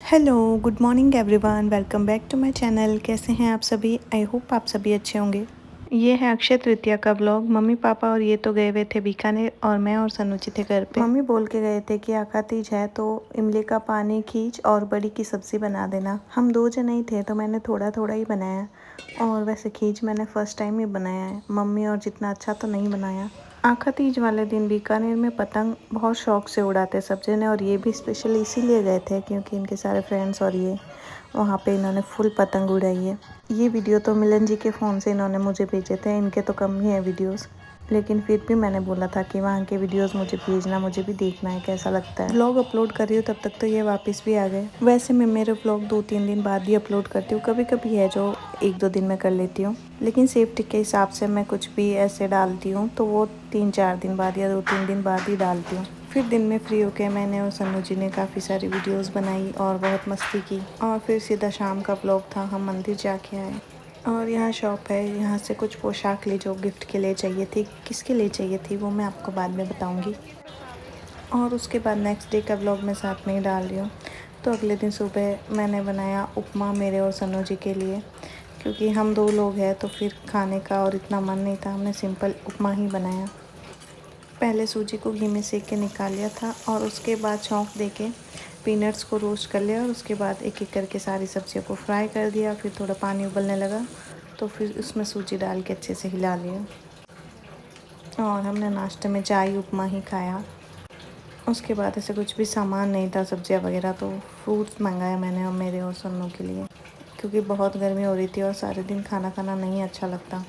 Hello, good morning everyone, welcome back to my channel. कैसे हैं आप सभी? आई होप आप सभी अच्छे होंगे। ये है अक्षय तृतीया का व्लॉग। मम्मी पापा और ये तो गए हुए थे बीकानेर और मैं और सनुची थे घर पे। मम्मी बोल के गए थे कि आका तीज है तो इमली का पानी खींच और बड़ी की सब्ज़ी बना देना। हम 2 जने ही थे तो मैंने थोड़ा थोड़ा ही बनाया और वैसे खींच मैंने फ़र्स्ट टाइम ही बनाया है। मम्मी और जितना अच्छा तो नहीं बनाया। आखा तीज वाले दिन बीकानेर में पतंग बहुत शौक से उड़ाते सब जने और ये भी स्पेशली इसीलिए गए थे क्योंकि इनके सारे फ्रेंड्स और ये वहाँ पे इन्होंने फुल पतंग उड़ाई है। ये वीडियो तो मिलन जी के फ़ोन से इन्होंने मुझे भेजे थे, इनके तो कम ही है वीडियोस, लेकिन फिर भी मैंने बोला था कि वहाँ के वीडियोस मुझे भेजना, मुझे भी देखना है कैसा लगता है। व्लॉग अपलोड कर रही हूँ तब तक तो ये वापस भी आ गए। वैसे मैं मेरे व्लॉग 2-3 दिन बाद ही अपलोड करती हूँ, कभी कभी है जो 1-2 दिन में कर लेती हूँ, लेकिन सेफ्टी के हिसाब से मैं कुछ भी ऐसे डालती हूँ तो वो 3-4 दिन बाद या 2-3 दिन बाद ही डालती हूँ। फिर दिन में फ्री होके मैंने और सन्नू जी ने काफ़ी सारी वीडियोस बनाई और बहुत मस्ती की और फिर सीधा शाम का व्लॉग था, हम मंदिर जाके आए। और यहाँ शॉप है, यहाँ से कुछ पोशाक ली जो गिफ्ट के लिए चाहिए थी। किसके लिए चाहिए थी वो मैं आपको बाद में बताऊँगी। और उसके बाद नेक्स्ट डे का व्लॉग मैं साथ में ही डाल रही हूँ। तो अगले दिन सुबह मैंने बनाया उपमा मेरे और सन्नू जी के लिए, क्योंकि हम 2 लोग हैं तो फिर खाने का और इतना मन नहीं था, हमने सिंपल उपमा ही बनाया। पहले सूजी को घी में सेक के निकाल लिया था और उसके बाद छौंक देके पीनट्स को रोस्ट कर लिया और उसके बाद एक एक करके सारी सब्जियों को फ्राई कर दिया। फिर थोड़ा पानी उबलने लगा तो फिर उसमें सूजी डाल के अच्छे से हिला लिया और हमने नाश्ते में चाय उपमा ही खाया। उसके बाद ऐसे कुछ भी सामान नहीं था, सब्जियां वगैरह, तो फ्रूट्स मंगाया मैंने और मेरे और सन्नू के लिए, क्योंकि बहुत गर्मी हो रही थी और सारे दिन खाना खाना नहीं अच्छा लगता।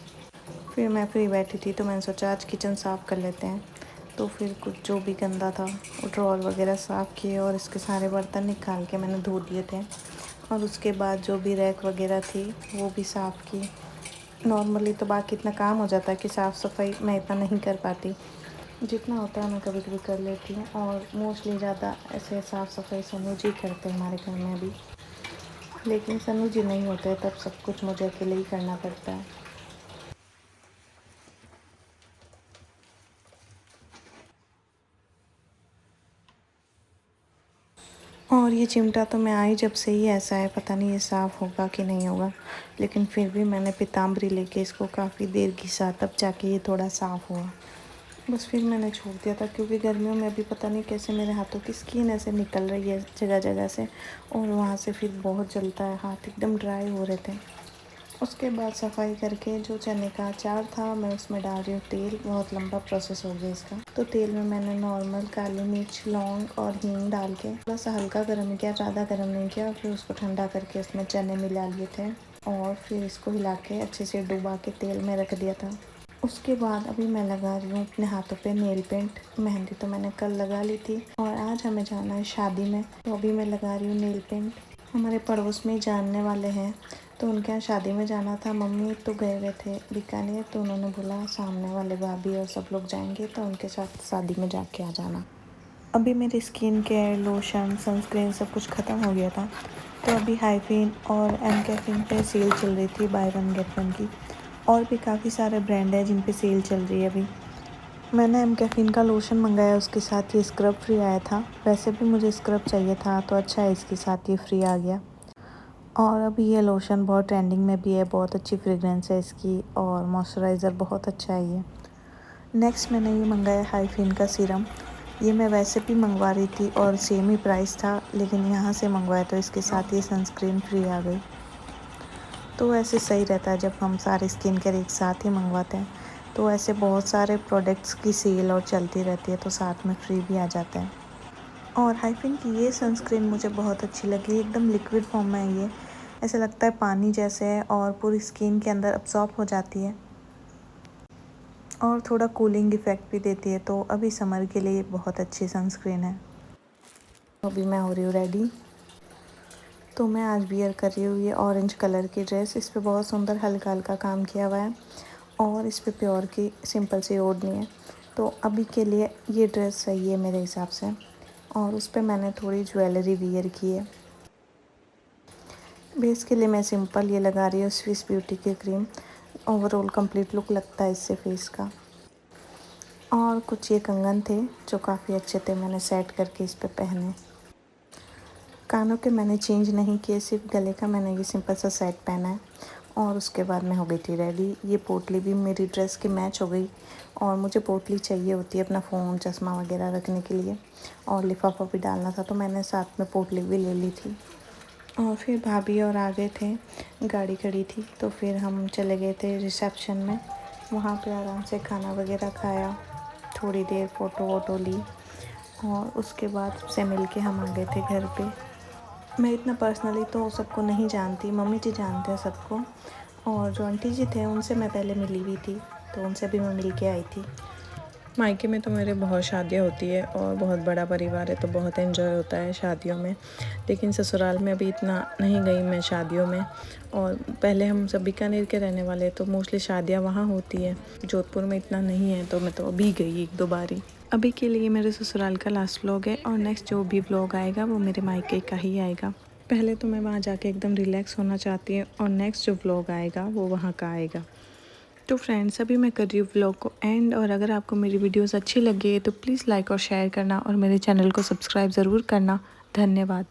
फिर मैं फ्री बैठी थी तो मैंने सोचा आज किचन साफ़ कर लेते हैं। तो फिर कुछ जो भी गंदा था वो ड्रॉर वगैरह साफ़ किए और इसके सारे बर्तन निकाल के मैंने धो दिए थे और उसके बाद जो भी रैक वगैरह थी वो भी साफ़ की। नॉर्मली तो बाकी इतना काम हो जाता है कि साफ़ सफाई मैं इतना नहीं कर पाती, जितना होता है मैं कभी कभी कर लेती हूँ और मोस्टली ज़्यादा ऐसे साफ़ सफाई सनू जी करते हैं हमारे घर में भी, लेकिन सनू जी नहीं होते तब सब कुछ मुझे अकेले ही करना पड़ता है। और ये चिमटा तो मैं आई जब से ही ऐसा है, पता नहीं ये साफ़ होगा कि नहीं होगा, लेकिन फिर भी मैंने पीताम्बरी लेके इसको काफ़ी देर घिसा तब जाके ये थोड़ा साफ़ हुआ। बस फिर मैंने छोड़ दिया था क्योंकि गर्मियों में अभी पता नहीं कैसे मेरे हाथों की स्किन ऐसे निकल रही है जगह जगह से और वहाँ से फिर बहुत जलता है, हाथ एकदम ड्राई हो रहे थे। उसके बाद सफाई करके जो चने का अचार था मैं उसमें डाल रही हूँ तेल। बहुत लंबा प्रोसेस हो गया इसका। तो तेल में मैंने नॉर्मल काली मिर्च, लौंग और हींग डाल के थोड़ा सा हल्का गर्म किया, ज़्यादा गर्म नहीं किया। फिर उसको ठंडा करके उसमें चने मिला लिए थे और फिर इसको हिला के अच्छे से डुबा के तेल में रख दिया था। उसके बाद अभी मैं लगा रही हूँ अपने हाथों पे नेल पेंट। मेहंदी तो मैंने कल लगा ली थी और आज हमें जाना है शादी में, तो अभी मैं लगा रही हूँ नेल पेंट। हमारे पड़ोस में जानने वाले हैं तो उनके यहाँ शादी में जाना था। मम्मी तो गए हुए थे बीकानेर तो उन्होंने बोला सामने वाले भाभी और सब लोग जाएंगे तो उनके साथ शादी में जाके आ जाना। अभी मेरी स्किन केयर, लोशन, सनस्क्रीन सब कुछ ख़त्म हो गया था, तो अभी हाइफिन और एम कैफिन पे सेल चल रही थी, बाय वन गेट वन की। और भी काफ़ी सारे ब्रांड है जिन पे सेल चल रही है अभी। मैंने एम कैफिन का लोशन मंगाया, उसके साथ ये स्क्रब फ्री आया था। वैसे भी मुझे स्क्रब चाहिए था तो अच्छा है इसके साथ ये फ्री आ गया। और अभी ये लोशन बहुत ट्रेंडिंग में भी है, बहुत अच्छी फ्रेगरेंस है इसकी और मॉइस्चराइज़र बहुत अच्छा है ये। नेक्स्ट मैंने ये मंगाया हाइफिन का सीरम। ये मैं वैसे भी मंगवा रही थी और सेम ही प्राइस था, लेकिन यहाँ से मंगवाया तो इसके साथ ये सनस्क्रीन फ्री आ गई। तो ऐसे सही रहता है जब हम सारे स्किन केयर एक साथ ही मंगवाते हैं, तो ऐसे बहुत सारे प्रोडक्ट्स की सेल और चलती रहती है तो साथ में फ्री भी आ जाता है। और हाइफिन की ये सनस्क्रीन मुझे बहुत अच्छी लगी, एकदम लिक्विड फॉर्म में है ये, ऐसा लगता है पानी जैसे है और पूरी स्किन के अंदर अब्सॉर्ब हो जाती है और थोड़ा कूलिंग इफ़ेक्ट भी देती है। तो अभी समर के लिए बहुत अच्छी सनस्क्रीन है। अभी मैं हो रही हूँ रेडी, तो मैं आज वियर कर रही हूँ ये ऑरेंज कलर की ड्रेस। इस पर बहुत सुंदर हल्का हल्का काम किया हुआ है और इस पर प्योर की सिंपल सी ओढ़नी है, तो अभी के लिए ये ड्रेस सही है मेरे हिसाब से। और उस पर मैंने थोड़ी ज्वेलरी वियर की है। बेस के लिए मैं सिंपल ये लगा रही हूँ स्विस ब्यूटी की क्रीम। ओवरऑल कंप्लीट लुक लगता है इससे फेस का। और कुछ ये कंगन थे जो काफ़ी अच्छे थे, मैंने सेट करके इस पे पहने। कानों के मैंने चेंज नहीं किए, सिर्फ गले का मैंने ये सिंपल सा सेट पहना है और उसके बाद मैं हो गई थी रेडी। ये पोटली भी मेरी ड्रेस की मैच हो गई और मुझे पोटली चाहिए होती है अपना फ़ोन चश्मा वगैरह रखने के लिए और लिफाफा भी डालना था, तो मैंने साथ में पोटली भी ले ली थी। और फिर भाभी और आ गए थे, गाड़ी खड़ी थी तो फिर हम चले गए थे रिसेप्शन में। वहाँ पे आराम से खाना वगैरह खाया, थोड़ी देर फ़ोटो वोटो ली और उसके बाद से मिल के हम आ गए थे घर पे। मैं इतना पर्सनली तो सबको नहीं जानती, मम्मी जी जानते हैं सबको, और जो आंटी जी थे उनसे मैं पहले मिली हुई थी, तो उनसे भी मैं मिल के आई थी। मायके में तो मेरे बहुत शादियाँ होती है और बहुत बड़ा परिवार है, तो बहुत एंजॉय होता है शादियों में। लेकिन ससुराल में अभी इतना नहीं गई मैं शादियों में। और पहले हम सब बीकानेर के रहने वाले हैं, तो मोस्टली शादियाँ वहाँ होती है, जोधपुर में इतना नहीं है, तो मैं तो अभी गई 1-2 बार ही। अभी के लिए मेरे ससुराल का लास्ट व्लॉग है और नेक्स्ट जो भी व्लॉग आएगा वो मेरे मायके का ही आएगा। पहले तो मैं वहाँ जाके एकदम रिलैक्स होना चाहती हूँ और नेक्स्ट जो व्लॉग आएगा वो वहाँ का आएगा। तो फ्रेंड्स, अभी मैं कर रही हूँ व्लॉग को एंड, और अगर आपको मेरी वीडियोस अच्छी लगे तो प्लीज़ लाइक और शेयर करना और मेरे चैनल को सब्सक्राइब ज़रूर करना। धन्यवाद।